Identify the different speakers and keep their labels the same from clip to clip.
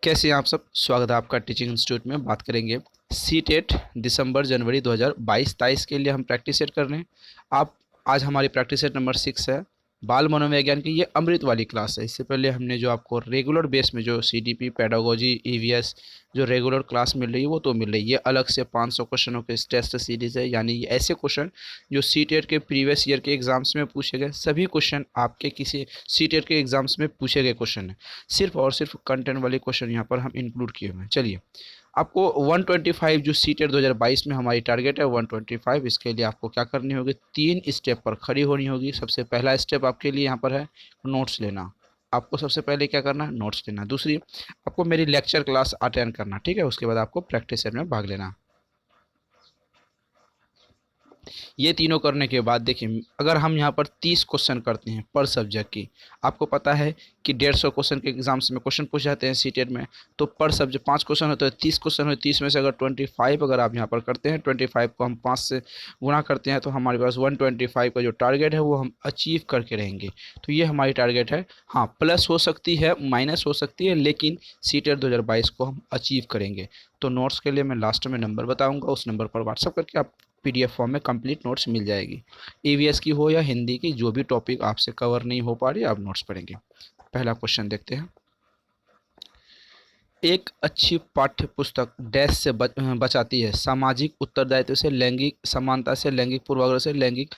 Speaker 1: कैसे हैं आप सब। स्वागत है आपका टीचिंग इंस्टीट्यूट में। बात करेंगे सी टेट दिसंबर जनवरी 2022-23 के लिए हम प्रैक्टिस सेट कर रहे हैं। आप आज हमारी प्रैक्टिस सेट नंबर 6 है, बाल मनोविज्ञान की। ये अमृत वाली क्लास है। इससे पहले हमने जो आपको रेगुलर बेस में जो सीडीपी पेडागोजी ईवीएस जो रेगुलर क्लास मिल रही है वो तो मिल रही है। ये अलग से 500 क्वेश्चनों के टेस्ट सीरीज़ है, यानी ये ऐसे क्वेश्चन जो सी टेट के प्रीवियस ईयर के एग्जाम्स में पूछे गए सभी क्वेश्चन आपके किसी सी टेट के एग्जाम्स में पूछे गए क्वेश्चन है। सिर्फ और सिर्फ कंटेंट वाले क्वेश्चन यहाँ पर हम इंक्लूड किए हुए हैं। चलिए, आपको 125 जो सी टेट 2022 में हमारी टारगेट है 125, इसके लिए आपको क्या करनी होगी, 3 स्टेप पर खड़ी होनी होगी। सबसे पहला स्टेप आपके लिए यहाँ पर है नोट्स लेना। आपको सबसे पहले क्या करना है, नोट्स लेना। दूसरी, आपको मेरी लेक्चर क्लास अटेंड करना, ठीक है। उसके बाद आपको प्रैक्टिस सेट में भाग लेना। ये तीनों करने के बाद देखिए, अगर हम यहाँ पर 30 क्वेश्चन करते हैं पर सब्जेक्ट की, आपको पता है कि 150 क्वेश्चन के एग्जाम्स में क्वेश्चन पूछ जाते हैं सीटेट में, तो पर सब्जेक्ट 5 क्वेश्चन होते हैं, 30 क्वेश्चन होते हैं। 30 में से अगर 25 अगर आप यहाँ पर करते हैं, 25 को हम 5 से गुणा करते हैं, तो हमारे पास 125 का जो टारगेट है वो हम अचीव करके रहेंगे। तो ये हमारी टारगेट है। हाँ, प्लस हो सकती है, माइनस हो सकती है, लेकिन सीटेट 2022 को हम अचीव करेंगे। तो नोट्स के लिए मैं लास्ट में नंबर बताऊँगा, उस नंबर पर व्हाट्सअप करके आप पीडीएफ फॉर्म में कंप्लीट नोट्स मिल जाएगी। ईवीएस की हो या हिंदी की, जो भी टॉपिक आपसे कवर नहीं हो पा रही आप नोट्स पढ़ेंगे। पहला क्वेश्चन देखते हैं। एक अच्छी पाठ्य पुस्तक डैश से बचाती है, सामाजिक उत्तरदायित्व से, लैंगिक समानता से, लैंगिक पूर्वाग्रह से, लैंगिक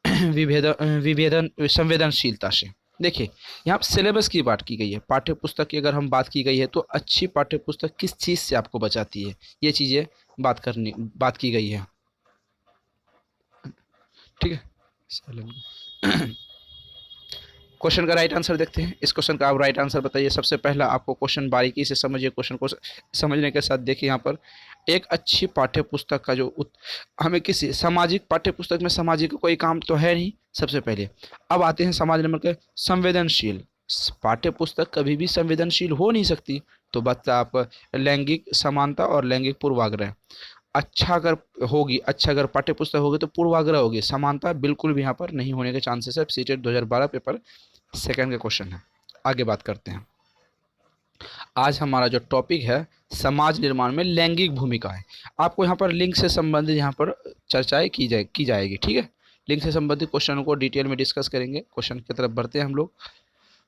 Speaker 1: विभेदन विभेदन संवेदनशीलता से। देखिए, यहाँ सिलेबस की बात की गई है, पाठ्य पुस्तक की अगर हम बात की गई है तो अच्छी पाठ्य पुस्तक किस चीज़ से आपको बचाती है, ये चीज़ें बात की गई है, ठीक है। क्वेश्चन का राइट आंसर देखते हैं। इस क्वेश्चन का आप राइट आंसर बताइए। सबसे पहला आपको क्वेश्चन बारीकी से समझिए। क्वेश्चन को समझने के साथ देखिए, यहाँ पर एक अच्छी पाठ्य पुस्तक का जो हमें किसी सामाजिक पाठ्य पुस्तक में सामाजिक कोई काम तो है नहीं सबसे पहले। अब आते हैं समाज नंबर के संवेदनशील। पाठ्य पुस्तक कभी भी संवेदनशील हो नहीं सकती। तो बता आप लैंगिक समानता और लैंगिक पूर्वाग्रह। अच्छा अगर पाठ्य पुस्तक होगी तो पूर्वाग्रह होगी, समानता बिल्कुल भी यहाँ पर नहीं होने के चांसेस है। सीटेट 2012 पेपर सेकंड का क्वेश्चन है। आगे बात करते हैं। आज हमारा जो टॉपिक है समाज निर्माण में लैंगिक भूमिका है। आपको यहाँ पर लिंग से संबंधित यहाँ पर चर्चाएं की जाएगी, ठीक है। लिंग से संबंधित क्वेश्चन को डिटेल में डिस्कस करेंगे। क्वेश्चन की तरफ बढ़ते हैं हम लोग।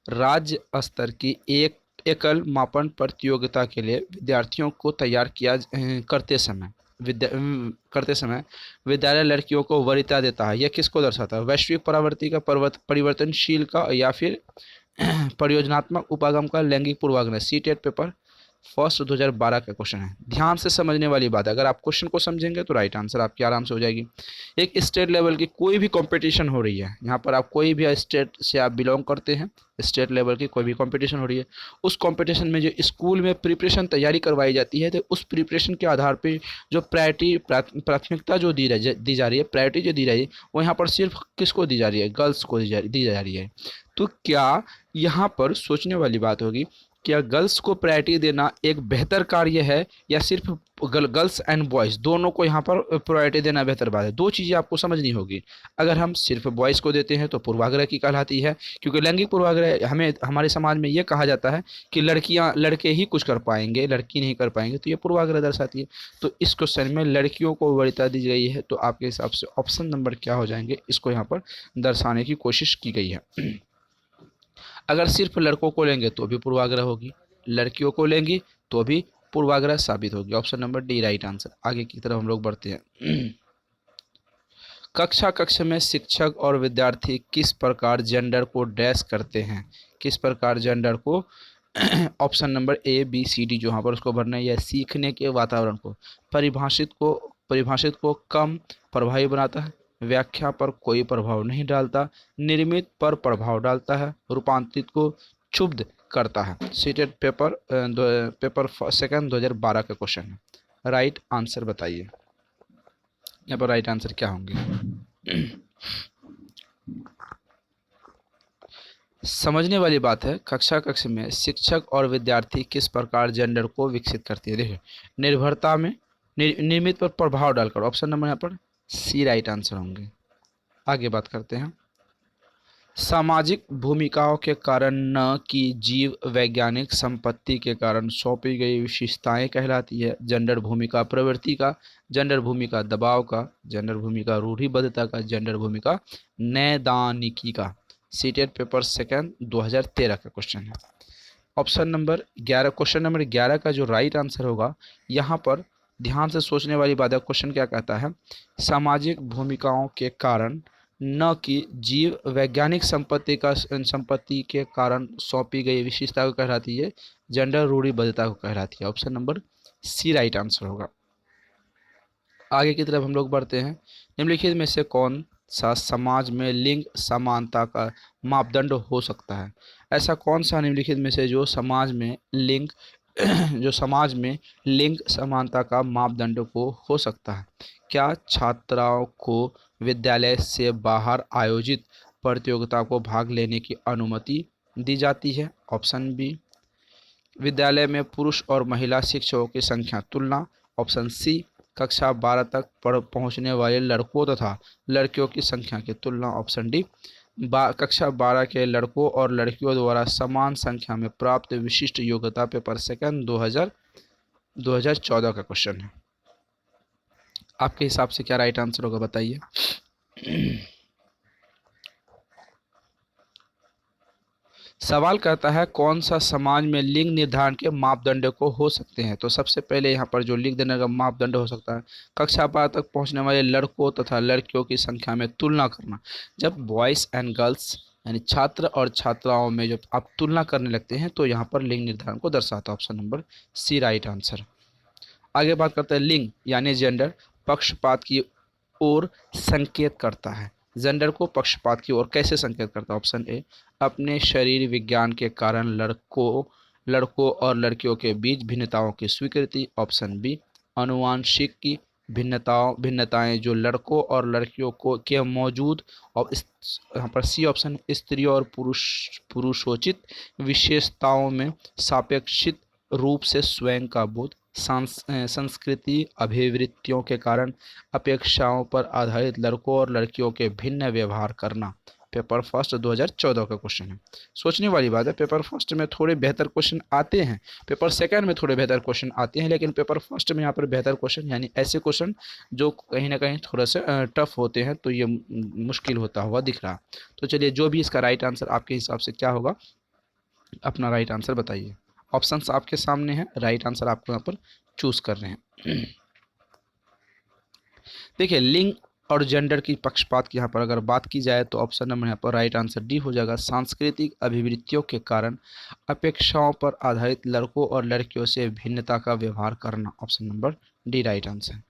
Speaker 1: राज्य स्तर की एक एकल मापन प्रतियोगिता के लिए विद्यार्थियों को तैयार करते समय विद्यालय लड़कियों को वरीयता देता है। यह किसको दर्शाता है, वैश्विक परावर्ती का, परिवर्तनशील का, या फिर परियोजनात्मक उपागम का, लैंगिक पूर्वाग्रह। सी टेट पेपर फर्स्ट 2012 का क्वेश्चन है। ध्यान से समझने वाली बात है, अगर आप क्वेश्चन को समझेंगे तो राइट आंसर आपकी आराम से हो जाएगी। एक स्टेट लेवल की कोई भी कंपटीशन हो रही है, यहाँ पर आप कोई भी स्टेट से आप बिलोंग करते हैं, स्टेट लेवल की कोई भी कंपटीशन हो रही है, उस कंपटीशन में जो स्कूल में प्रिपरेशन तैयारी करवाई जाती है, तो उस प्रिपरेशन के आधार पर जो प्राथमिकता जो दी जा रही है, प्रायोरिटी जो दी जा रही है, वो यहाँ पर सिर्फ किसको दी जा रही है, गर्ल्स को दी जा रही है। तो क्या यहाँ पर सोचने वाली बात होगी, क्या गर्ल्स को प्रायोरिटी देना एक बेहतर कार्य है, या सिर्फ गर्ल्स एंड बॉयज़ दोनों को यहाँ पर प्रायोरिटी देना बेहतर बात है। दो चीज़ें आपको समझनी होगी। अगर हम सिर्फ बॉयज़ को देते हैं तो पूर्वाग्रह की कहलाती है, क्योंकि लैंगिक पूर्वाग्रह हमें हमारे समाज में ये कहा जाता है कि लड़के ही कुछ कर पाएंगे, लड़की नहीं कर पाएंगे, तो ये पूर्वाग्रह दर्शाती है। तो इस क्वेश्चन में लड़कियों को वरीयता दी गई है, तो आपके हिसाब से ऑप्शन नंबर क्या हो जाएंगे, इसको यहाँ पर दर्शाने की कोशिश की गई है। अगर सिर्फ लड़कों को लेंगे तो भी पूर्वाग्रह होगी, लड़कियों को लेंगे तो भी पूर्वाग्रह साबित होगी। Option number D right answer. आगे की तरफ हम लोग बढ़ते हैं। कक्षा में शिक्षक और विद्यार्थी किस प्रकार जेंडर को डैश करते हैं, किस प्रकार जेंडर को option number A B C D जो यहाँ पर उसको भरना है, या सीखने के वातावरण को परिभाषित को कम प्रभावी बनाता है, व्याख्या पर कोई प्रभाव नहीं डालता, निर्मित पर प्रभाव डालता है, रूपांतरित को क्षुब्ध करता है। सीटेट पेपर सेकंड 2012 का क्वेश्चन है। राइट आंसर बताइए, यहाँ पर राइट आंसर क्या होंगे। समझने वाली बात है, कक्षा में शिक्षक और विद्यार्थी किस प्रकार जेंडर को विकसित करती है। देखिए, निर्भरता में निर्मित पर प्रभाव डालकर, ऑप्शन नंबर यहाँ पर सी राइट आंसर होंगे। आगे बात करते हैं। सामाजिक भूमिकाओं के कारण न कि जीव वैज्ञानिक संपत्ति के कारण सौंपी गई विशेषताएं कहलाती है। जेंडर भूमिका प्रवृत्ति का, जेंडर भूमिका दबाव का, जेंडर भूमिका रूढ़िबद्धता का, जेंडर भूमिका नैदानिकी का। सीटेट पेपर सेकंड 2013 का क्वेश्चन है। ऑप्शन नंबर 11, क्वेश्चन नंबर 11 का जो राइट आंसर होगा, यहाँ पर ध्यान से सोचने वाली बात है। क्वेश्चन क्या कहता है, सामाजिक भूमिकाओं के कारण न कि जीव वैज्ञानिक संपत्ति के कारण सौंपी गई विशेषता को कहलाती है, जेंडर रूढ़िबद्धता को कहलाती है। Option number C right answer होगा। आगे की तरफ हम लोग बढ़ते हैं। निम्नलिखित में से कौन सा समाज में लिंग समानता का मापदंड हो सकता है? ऐसा कौन सा निम्नलिखित में से जो समाज में लिंग जो समाज में लिंग समानता का मापदंड को हो सकता है? क्या छात्राओं को विद्यालय से बाहर आयोजित प्रतियोगिता को भाग लेने की अनुमति दी जाती है? ऑप्शन बी, विद्यालय में पुरुष और महिला शिक्षकों की संख्या तुलना। ऑप्शन सी, कक्षा 12 तक पहुंचने वाले लड़कों तथा लड़कियों की संख्या की तुलना। ऑप्शन डी, कक्षा 12 के लड़कों और लड़कियों द्वारा समान संख्या में प्राप्त विशिष्ट योग्यता। पेपर सेकंड 2014 का क्वेश्चन है। आपके हिसाब से क्या राइट आंसर होगा बताइए। सवाल कहता है कौन सा समाज में लिंग निर्धारण के मापदंड को हो सकते हैं। तो सबसे पहले यहाँ पर जो लिंग निर्धारण का मापदंड हो सकता है, कक्षा 12 तक पहुँचने वाले लड़कों तथा लड़कियों की संख्या में तुलना करना। जब बॉयज़ एंड गर्ल्स यानी छात्र और छात्राओं में जब आप तुलना करने लगते हैं तो यहाँ पर लिंग निर्धारण को दर्शाता है। Option number C right answer. आगे बात करते हैं लिंग यानी जेंडर पक्षपात की ओर संकेत करता है। जेंडर को पक्षपात की ओर कैसे संकेत करता है? ऑप्शन ए, अपने शरीर विज्ञान के कारण लड़कों और लड़कियों के बीच भिन्नताओं की स्वीकृति। ऑप्शन बी, अनुवांशिक की भिन्नताएं जो लड़कों और लड़कियों को के मौजूद। और यहाँ पर सी ऑप्शन, स्त्रियों और पुरुषोचित विशेषताओं में सापेक्षित रूप से स्वयं का बोध। संस्कृति अभिवृत्तियों के कारण अपेक्षाओं पर आधारित लड़कों और लड़कियों के भिन्न व्यवहार करना। पेपर फर्स्ट 2014 का क्वेश्चन है। सोचने वाली बात है, पेपर फर्स्ट में थोड़े बेहतर क्वेश्चन आते हैं, पेपर सेकंड में थोड़े बेहतर क्वेश्चन आते हैं, लेकिन पेपर फर्स्ट में यहाँ पर बेहतर क्वेश्चन यानी ऐसे क्वेश्चन जो कहीं ना कहीं थोड़ा से टफ होते हैं, तो ये मुश्किल होता हुआ दिख रहा। तो चलिए, जो भी इसका राइट आंसर आपके हिसाब से क्या होगा, अपना राइट आंसर बताइए। ऑप्शंस आपके सामने हैं, राइट आंसर आपको यहाँ पर चूज कर रहे हैं। देखिए, लिंग और जेंडर की पक्षपात की यहाँ पर अगर बात की जाए तो ऑप्शन नंबर यहाँ पर राइट आंसर डी हो जाएगा। सांस्कृतिक अभिवृत्तियों के कारण अपेक्षाओं पर आधारित लड़कों और लड़कियों से भिन्नता का व्यवहार करना। Option number D right answer.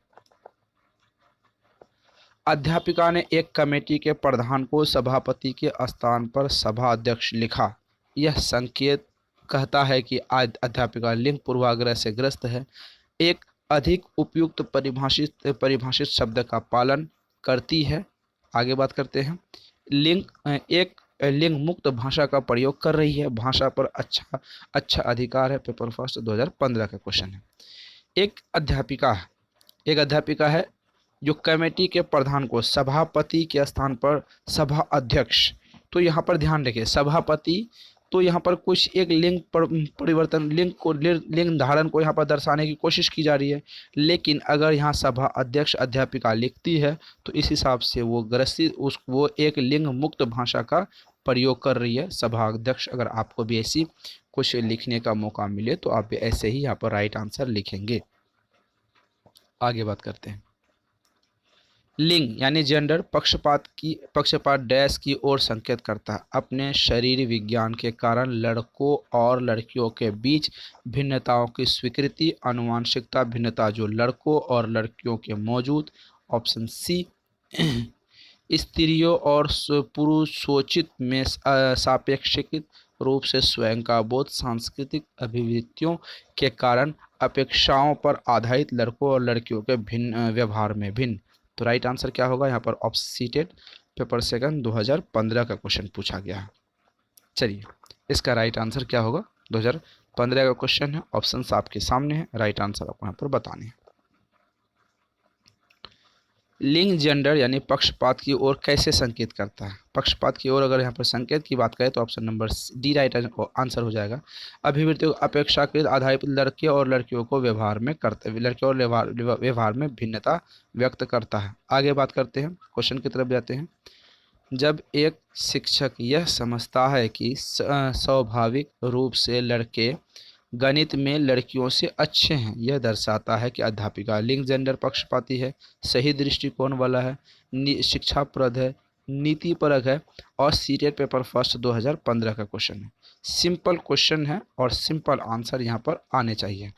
Speaker 1: अध्यापिका ने एक कमेटी के प्रधान को सभापति के स्थान पर सभा अध्यक्ष लिखा। यह संकेत कहता है कि अध्यापिका लिंग पूर्वाग्रह से ग्रस्त है। एक अधिक उपयुक्त परिभाषित शब्द का पालन करती है। आगे बात करते हैं, एक लिंग मुक्त भाषा का प्रयोग कर रही है। भाषा पर अच्छा अधिकार है। पेपर फर्स्ट 2015 का क्वेश्चन है। एक अध्यापिका है जो कमेटी के प्रधान को सभापति के स्थान पर सभा अध्यक्ष। तो यहाँ पर ध्यान रखिए, सभापति, तो यहाँ पर कुछ एक परिवर्तन लिंग धारण को यहाँ पर दर्शाने की कोशिश की जा रही है, लेकिन अगर यहाँ सभा अध्यक्ष अध्यापिका लिखती है तो इस हिसाब से वो एक लिंग मुक्त भाषा का प्रयोग कर रही है। सभा अध्यक्ष, अगर आपको भी ऐसी कुछ लिखने का मौका मिले तो आप भी ऐसे ही यहाँ पर राइट आंसर लिखेंगे। आगे बात करते हैं, लिंग यानी जेंडर पक्षपात डैश की ओर संकेत करता है। अपने शरीर विज्ञान के कारण लड़कों और लड़कियों के बीच भिन्नताओं की स्वीकृति। आनुवंशिकता भिन्नता जो लड़कों और लड़कियों के मौजूद। ऑप्शन सी, स्त्रियों और पुरुषोचित में सापेक्षिक रूप से स्वयं का बोध। सांस्कृतिक अभिवृत्तियों के कारण अपेक्षाओं पर आधारित लड़कों और लड़कियों के भिन्न व्यवहार में भिन्न। तो राइट आंसर क्या होगा यहाँ पर? ऑप्शन सीटेड पेपर सेकंड 2015 का क्वेश्चन पूछा गया है। चलिए, इसका राइट आंसर क्या होगा? 2015 का क्वेश्चन है, ऑप्शंस आपके सामने है, राइट आंसर आपको यहाँ पर बताने हैं। लिंग जेंडर यानी पक्षपात की ओर कैसे संकेत करता है? पक्षपात की ओर अगर यहाँ पर संकेत की बात करें तो option number D right answer हो जाएगा। अभिवृत्ति अपेक्षाकृत आधारित लड़के और लड़कियों को व्यवहार में करते लड़के और व्यवहार में भिन्नता व्यक्त करता है। आगे बात करते हैं, क्वेश्चन की तरफ जाते हैं। जब एक शिक्षक यह समझता है कि स्वाभाविक रूप से लड़के गणित में लड़कियों से अच्छे हैं, यह दर्शाता है कि अध्यापिका लिंग जेंडर पक्षपाती है, सही दृष्टिकोण वाला है, शिक्षाप्रद है, नीतिपरक है और सीटेट पेपर फर्स्ट 2015 का क्वेश्चन है। सिंपल क्वेश्चन है और सिंपल आंसर यहाँ पर आने चाहिए।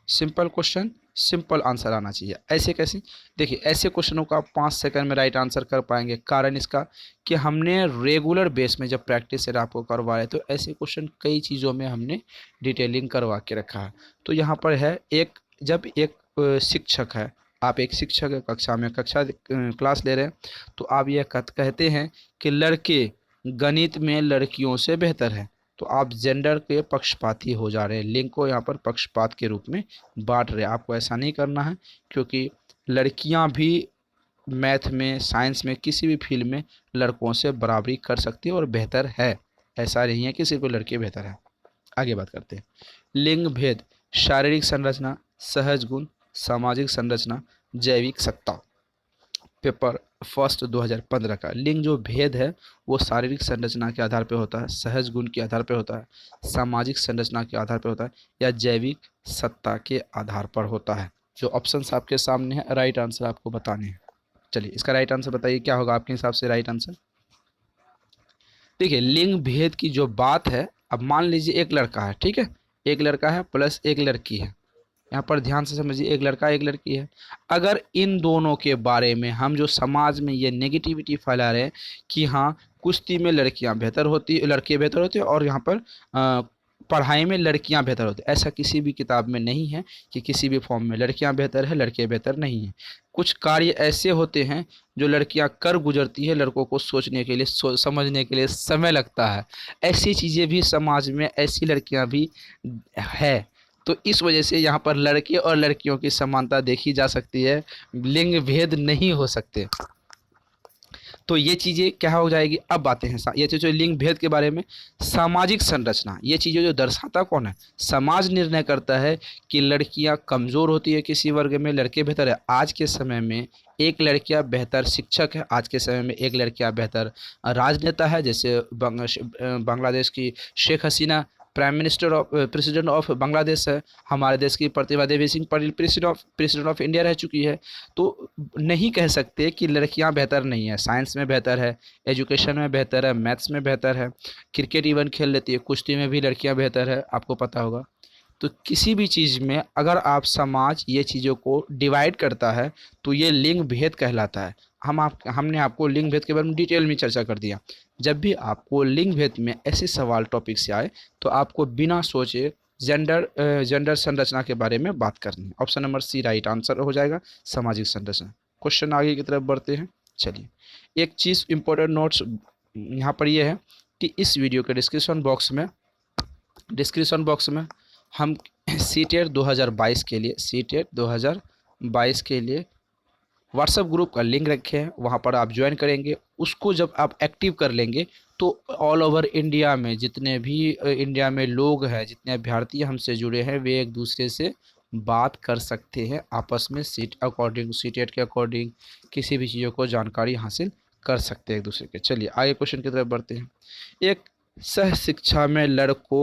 Speaker 1: सिंपल क्वेश्चन सिंपल आंसर आना चाहिए। ऐसे कैसे? देखिए, ऐसे क्वेश्चनों का आप 5 सेकंड में राइट आंसर कर पाएंगे। कारण इसका कि हमने रेगुलर बेस में जब प्रैक्टिस सेट आपको करवाए तो ऐसे क्वेश्चन कई चीज़ों में हमने डिटेलिंग करवा के रखा है। तो यहाँ पर है एक, जब एक शिक्षक है, आप एक शिक्षक है, कक्षा में क्लास ले रहे हैं, तो आप यह कहते हैं कि लड़के गणित में लड़कियों से बेहतर है, तो आप जेंडर के पक्षपाती हो जा रहे हैं, लिंग को यहाँ पर पक्षपात के रूप में बांट रहे हैं। आपको ऐसा नहीं करना है, क्योंकि लड़कियां भी मैथ में, साइंस में, किसी भी फील्ड में लड़कों से बराबरी कर सकती है और बेहतर है। ऐसा नहीं है कि सिर्फ लड़के बेहतर है। आगे बात करते हैं। लिंग भेद, शारीरिक संरचना, सहज गुण, सामाजिक संरचना, जैविक सत्ता। पेपर फर्स्ट 2015 का लिंग जो भेद है वो शारीरिक संरचना के आधार पर होता है, सहज गुण के आधार पर होता है, सामाजिक संरचना के आधार पर होता है या जैविक सत्ता के आधार पर होता है। जो ऑप्शंस आपके सामने है, राइट आंसर आपको बताने हैं। चलिए, इसका राइट आंसर बताइए, क्या होगा आपके हिसाब से राइट आंसर? देखिए, लिंग भेद की जो बात है, अब मान लीजिए एक लड़का है, ठीक है, एक लड़का है प्लस एक लड़की है। यहाँ पर ध्यान से समझिए, एक लड़का एक लड़की है। अगर इन दोनों के बारे में हम जो समाज में ये नेगेटिविटी फैला रहे हैं कि हाँ कुश्ती में लड़कियाँ बेहतर होती, लड़के बेहतर होते हैं और यहाँ पर पढ़ाई में लड़कियां बेहतर होती, ऐसा किसी भी किताब में नहीं है कि किसी भी फॉर्म में लड़कियां बेहतर है लड़के बेहतर नहीं है। कुछ कार्य ऐसे होते हैं जो लड़कियां कर गुजरती है, लड़कों को सोचने के लिए, समझने के लिए समय लगता है। ऐसी चीज़ें भी समाज में, ऐसी लड़कियां भी है। तो इस वजह से यहाँ पर लड़के और लड़कियों की समानता देखी जा सकती है, लिंग भेद नहीं हो सकते। तो ये चीज़ें क्या हो जाएगी, अब बातें हैं ये चीज़ें लिंग भेद के बारे में। सामाजिक संरचना, ये चीज़ें जो दर्शाता कौन है, समाज निर्णय करता है कि लड़कियां कमज़ोर होती है किसी वर्ग में, लड़के बेहतर है। आज के समय में एक लड़कियां बेहतर शिक्षक है, आज के समय में एक लड़कियां बेहतर राजनेता है, जैसे बांग्लादेश की शेख हसीना प्रेसिडेंट ऑफ बांग्लादेश है, हमारे देश की Pratibha Devi Singh Patel president of India रह चुकी है। तो नहीं कह सकते कि लड़कियां बेहतर नहीं है, साइंस में बेहतर है, एजुकेशन में बेहतर है, मैथ्स में बेहतर है, क्रिकेट इवन खेल लेती है, कुश्ती में भी लड़कियां बेहतर है, आपको पता होगा। तो किसी भी चीज़ में अगर आप समाज ये चीज़ों को डिवाइड करता है तो ये लिंग भेद कहलाता है। हमने आपको लिंग भेद के बारे में डिटेल में चर्चा कर दिया। जब भी आपको लिंग भेद में ऐसे सवाल टॉपिक से आए तो आपको बिना सोचे जेंडर संरचना के बारे में बात करनी है। Option number C right answer हो जाएगा, सामाजिक संरचना। क्वेश्चन आगे की तरफ बढ़ते हैं। चलिए, एक चीज़ इंपॉर्टेंट नोट्स यहाँ पर यह है कि इस वीडियो के डिस्क्रिप्शन बॉक्स में हम सीटेट 2022 के लिए, सीटेट 2022 के लिए व्हाट्सएप ग्रुप का लिंक रखे हैं, वहाँ पर आप ज्वाइन करेंगे। उसको जब आप एक्टिव कर लेंगे तो ऑल ओवर इंडिया में जितने भी इंडिया में लोग हैं, जितने अभ्यर्थी हमसे जुड़े हैं, वे एक दूसरे से बात कर सकते हैं, आपस में सीटेट के अकॉर्डिंग किसी भी चीज़ों को जानकारी हासिल कर सकते हैं एक दूसरे के। चलिए आगे क्वेश्चन की तरफ बढ़ते हैं। एक सह शिक्षा में लड़कों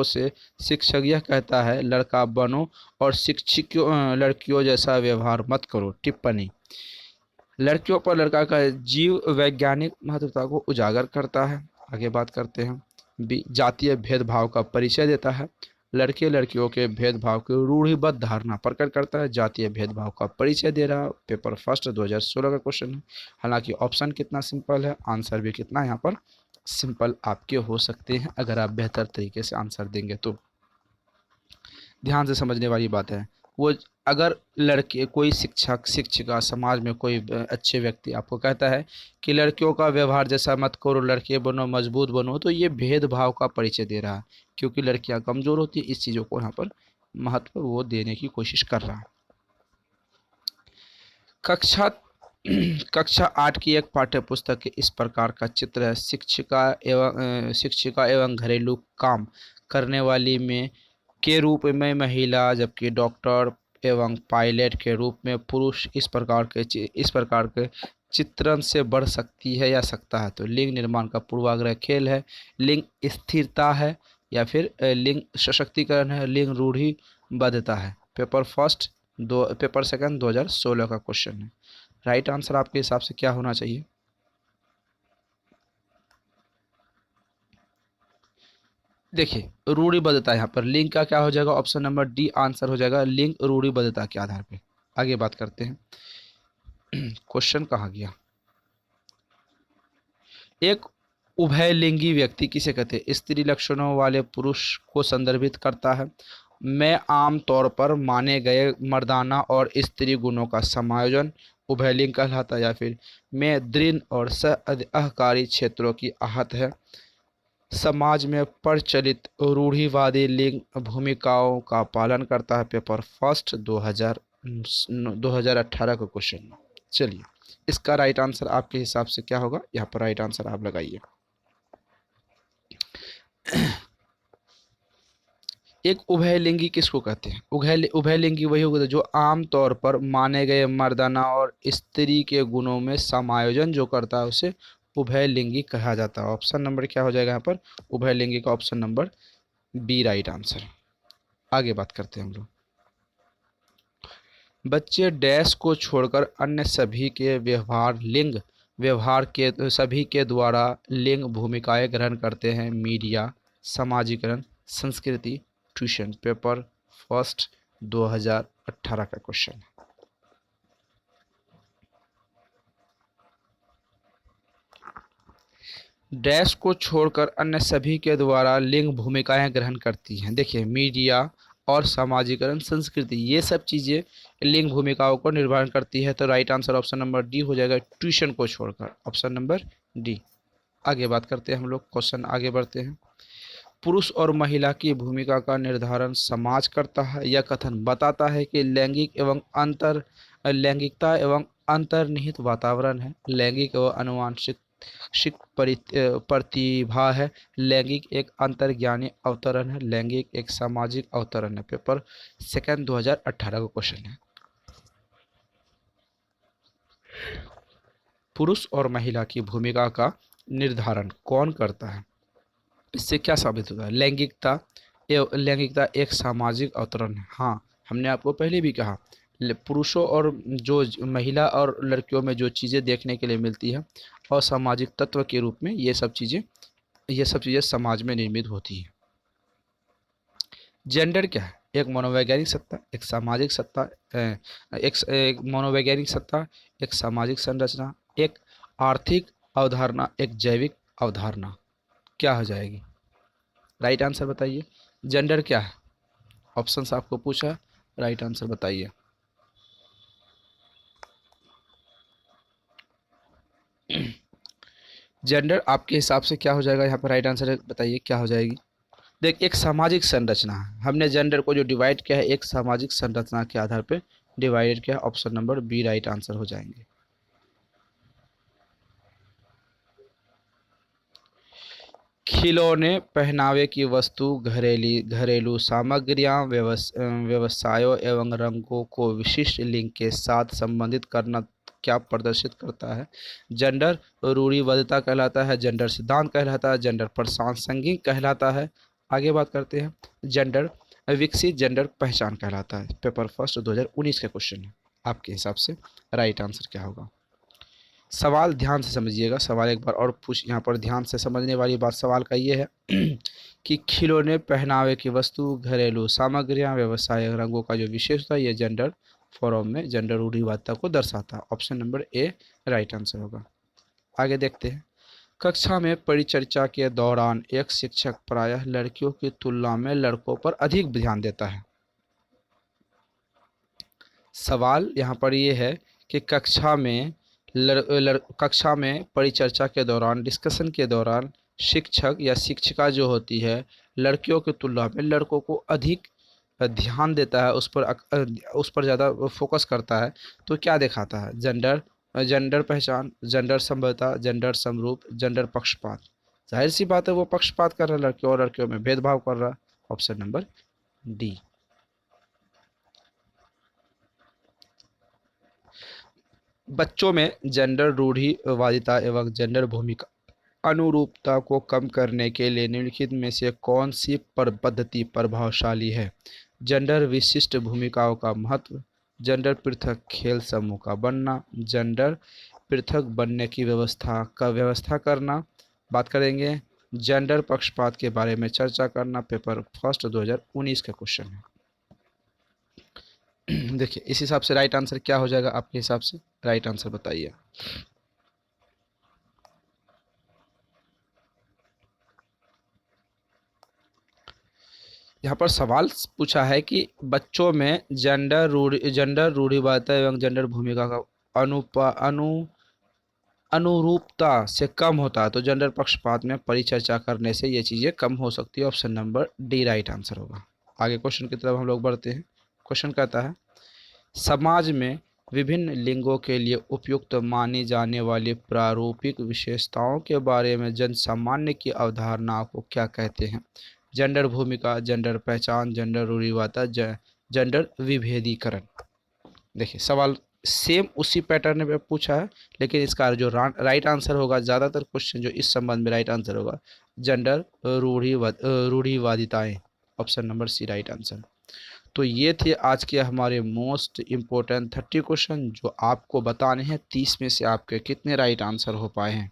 Speaker 1: से शिक्षक यह कहता है लड़का बनो और लड़कियों जैसा व्यवहार मत करो। टिप्पणी, लड़कियों पर लड़का का जीव वैज्ञानिक महत्वता को उजागर करता है। आगे बात करते हैं। बी, जातीय भेदभाव का परिचय देता है। लड़के लड़कियों के भेदभाव की रूढ़िबद्ध धारणा प्रकट करता है। जातीय भेदभाव का परिचय दे रहा है। पेपर फर्स्ट 2016 का क्वेश्चन है। हालांकि ऑप्शन कितना सिंपल है, आंसर भी कितना यहाँ पर सिंपल आपके हो सकते हैं अगर आप बेहतर तरीके से आंसर देंगे तो। ध्यान से समझने वाली बात है वो, अगर लड़के कोई शिक्षक शिक्षिका समाज में कोई अच्छे व्यक्ति आपको कहता है कि लड़कियों का व्यवहार जैसा मत करो, लड़के बनो, मजबूत बनो, तो ये भेदभाव का परिचय दे रहा है, क्योंकि लड़कियां कमज़ोर होती है। इस चीज़ों को यहाँ पर महत्व वो देने की कोशिश कर रहा है। कक्षा कक्षा 8 की एक पाठ्य पुस्तक इस प्रकार का चित्र है। शिक्षिका एवं घरेलू काम करने वाली में के रूप में महिला, जबकि डॉक्टर एवं पायलट के रूप में पुरुष इस प्रकार के चित्रण से बढ़ सकती है या सकता है। तो लिंग निर्माण का पूर्वाग्रह खेल है, लिंग स्थिरता है, या फिर लिंग सशक्तिकरण है, लिंग रूढ़िबद्धता है। पेपर सेकंड 2016 का क्वेश्चन है। राइट आंसर आपके हिसाब से क्या होना चाहिए? देखिए, रूढ़िबद्धता, यहाँ पर लिंग का क्या हो जाएगा? ऑप्शन नंबर डी आंसर हो जाएगा, लिंग रूढ़िबद्धता के आधार पे। आगे बात करते हैं। क्वेश्चन कहाँ गया? एक उभयलिंगी व्यक्ति किसे कहते हैं? स्त्री लक्षणों वाले पुरुष को संदर्भित करता है। में आम तौर पर माने गए मर्दाना और स्त्री गुणों का समायोजन उभयलिंग कहलाता है। या फिर में दृढ़ और सहकारी क्षेत्रों की आहत है। समाज में प्रचलित रूढ़िवादी लिंग भूमिकाओं का पालन करता है। पेपर फर्स्ट 2018 का क्वेश्चन। चलिए, इसका राइट आंसर आपके हिसाब से क्या होगा? यहाँ पर राइट आंसर आप लगाइए। एक उभयलिंगी किसको कहते हैं? उभयलिंगी वही होता है जो आम तौर पर माने गए मर्दाना और स्त्री के गुणों में समायोजन जो करता है, उसे उभयलिंगी कहा जाता है। ऑप्शन नंबर क्या हो जाएगा यहाँ पर? उभयलिंगी का option number B right answer. आगे बात करते हैं हम लोग। बच्चे डैश को छोड़कर अन्य सभी के सभी के द्वारा लिंग भूमिकाएं ग्रहण करते हैं। मीडिया, समाजीकरण, संस्कृति, ट्यूशन। पेपर फर्स्ट 2018 का क्वेश्चन। डैश को छोड़कर अन्य सभी के द्वारा लिंग भूमिकाएं ग्रहण करती हैं। देखिए, मीडिया और सामाजिकरण, संस्कृति, ये सब चीज़ें लिंग भूमिकाओं को निर्धारण करती है। तो right answer option number D हो जाएगा, ट्यूशन को छोड़कर। Option number D. आगे बात करते हैं हम लोग, क्वेश्चन आगे बढ़ते हैं। पुरुष और महिला की भूमिका का निर्धारण समाज करता है। यह कथन बताता है कि लैंगिकता एवं अंतर्निहित वातावरण है। लैंगिक एवं अनुवांशिक प्रतिभा है। लैंगिक एक अंतर्ज्ञानी अवतरण है। लैंगिक एक सामाजिक अवतरण है। पेपर सेकंड 2018 का क्वेश्चन है। पुरुष और महिला की भूमिका का निर्धारण कौन करता है? इससे क्या साबित होता है? लैंगिकता एक सामाजिक अवतरण है। हाँ, हमने आपको पहले भी कहा, पुरुषों और जो महिला और लड़कियों में जो चीज़ें देखने के लिए मिलती है और सामाजिक तत्व के रूप में ये सब चीज़ें समाज में निर्मित होती हैं। जेंडर क्या है? एक मनोवैज्ञानिक सत्ता, एक सामाजिक सत्ता, एक मनोवैज्ञानिक सत्ता, एक सामाजिक संरचना, एक आर्थिक अवधारणा, एक जैविक अवधारणा। क्या हो जाएगी? राइट आंसर बताइए। जेंडर क्या है? ऑप्शंस आपको पूछा, राइट आंसर बताइए। जेंडर आपके हिसाब से क्या हो जाएगा? यहाँ पर राइट आंसर बताइए, क्या हो जाएगी? देख, एक सामाजिक संरचना है। हमने जेंडर को जो डिवाइड किया है, एक सामाजिक संरचना के आधार पे डिवाइडेड किया है। Option number B right answer हो जाएंगे। खिलौने, पहनावे की वस्तु, घरेलू सामग्रियां, व्यवसायों एवं रंगों को विशिष्ट लिंग के साथ संबंधित करना क्या प्रदर्शित करता है? जेंडर रूढ़िबद्धता कहलाता है। जेंडर सिद्धांत कहलाता है। जेंडर प्रासंगिक कहलाता है। आगे बात करते हैं। जेंडर विकसित जेंडर पहचान कहलाता है। पेपर फर्स्ट 2019 का क्वेश्चन है। आपके हिसाब से राइट आंसर क्या होगा? सवाल ध्यान से समझिएगा। सवाल एक बार और पूछ, यहाँ पर ध्यान से समझने वाली बात सवाल का ये है कि खिलौने, पहनावे की वस्तु, घरेलू सामग्रियां, व्यवसाय रंगों का जो विशेषता है, ये जेंडर फॉर्म में जेंडर रूढ़िवादिता को दर्शाता है। ऑप्शन नंबर ए राइट आंसर होगा। आगे देखते हैं। कक्षा में परिचर्चा के दौरान एक शिक्षक प्रायः लड़कियों की तुलना में लड़कों पर अधिक ध्यान देता है। सवाल यहाँ पर ये है कि कक्षा में परिचर्चा के दौरान, डिस्कशन के दौरान शिक्षक या शिक्षिका जो होती है, लड़कियों की तुलना में लड़कों को अधिक ध्यान देता है, उस पर ज़्यादा फोकस करता है, तो क्या दिखाता है? जेंडर, जेंडर पहचान, जेंडर समता, जेंडर समरूप, जेंडर पक्षपात। जाहिर सी बात है वो पक्षपात कर रहा है, लड़कियों और लड़कियों में भेदभाव कर रहा है। Option number D. बच्चों में जेंडर रूढ़िवादिता एवं जेंडर भूमिका अनुरूपता को कम करने के लिए निम्नलिखित में से कौन सी पद्धति प्रभावशाली है? जेंडर विशिष्ट भूमिकाओं का महत्व, जेंडर पृथक खेल समूह का बनना, जेंडर पृथक बनने की व्यवस्था करना। बात करेंगे जेंडर पक्षपात के बारे में चर्चा करना। पेपर फर्स्ट 2019 का क्वेश्चन है। देखिए इस हिसाब से राइट आंसर क्या हो जाएगा आपके हिसाब से? राइट आंसर बताइए। यहाँ पर सवाल पूछा है कि बच्चों में जेंडर रूढ़िवादिता एवं जेंडर भूमिका का अनुरूपता से कम होता है, तो जेंडर पक्षपात में परिचर्चा करने से ये चीज़ें कम हो सकती है। Option number D right answer होगा। आगे क्वेश्चन की तरफ हम लोग बढ़ते हैं। क्वेश्चन कहता है समाज में विभिन्न लिंगों के लिए उपयुक्त मानी जाने वाली प्रारूपिक विशेषताओं के बारे में जन सामान्य की अवधारणा को क्या कहते हैं? जेंडर भूमिका, जेंडर पहचान, जेंडर रूढ़िवादिता, जेंडर विभेदीकरण। देखिए सवाल सेम उसी पैटर्न में पूछा है, लेकिन इसका जो राइट आंसर होगा, ज़्यादातर क्वेश्चन जो इस संबंध में राइट आंसर होगा, जेंडर रूढ़िवादिताएं। Option number C right answer. तो ये थे आज के हमारे मोस्ट इम्पोर्टेंट 30 क्वेश्चन जो आपको बताने हैं 30 में से आपके कितने राइट आंसर हो पाए हैं।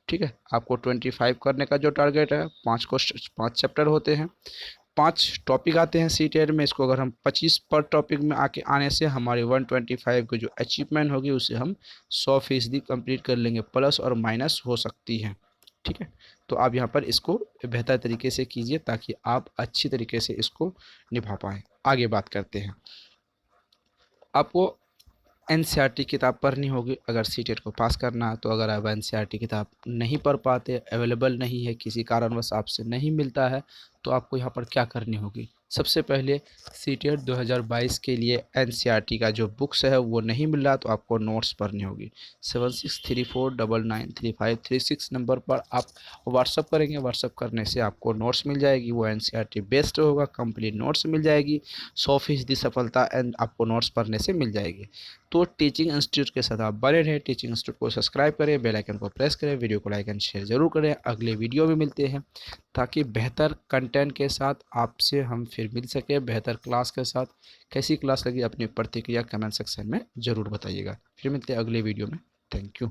Speaker 1: ठीक है, आपको 25 करने का जो टारगेट है, 5 चैप्टर होते हैं, 5 टॉपिक आते हैं सी टेट में। इसको अगर हम 25 पर टॉपिक में आने से हमारी 125 की जो अचीवमेंट होगी उसे हम 100% कंप्लीट कर लेंगे। प्लस और माइनस हो सकती है। ठीक है, तो आप यहाँ पर इसको बेहतर तरीके से कीजिए ताकि आप अच्छी तरीके से इसको निभा पाएँ। आगे बात करते हैं। आपको एनसीईआरटी किताब पढ़नी होगी अगर सीटेट को पास करना है। तो अगर आप एनसीईआरटी किताब नहीं पढ़ पाते, अवेलेबल नहीं है, किसी कारणवश आपसे नहीं मिलता है, तो आपको यहाँ पर क्या करनी होगी? सबसे पहले सीटेट 2022 के लिए एनसीईआरटी का जो बुक्स है वो नहीं मिल रहा, तो आपको नोट्स पढ़नी होगी। 7634993536 नंबर पर आप व्हाट्सअप करेंगे। व्हाट्सअप करने से आपको नोट्स मिल जाएगी, वो एनसीईआरटी बेस्ड होगा, कंप्लीट नोट्स मिल जाएगी। 100% सफलता एंड आपको नोट्स पढ़ने से मिल जाएगी। तो टीचिंग इंस्टीट्यूट के साथ आप बने रहें। टीचिंग इंस्टीट्यूट को सब्सक्राइब करें, बेल आइकन को प्रेस करें, वीडियो को लाइक एंड शेयर जरूर करें। अगले वीडियो में मिलते हैं ताकि बेहतर कंटेंट के साथ आपसे हम फिर मिल सके, बेहतर क्लास के साथ। कैसी क्लास लगी अपनी प्रतिक्रिया कमेंट सेक्शन में ज़रूर बताइएगा। फिर मिलते हैं अगले वीडियो में। Thank you.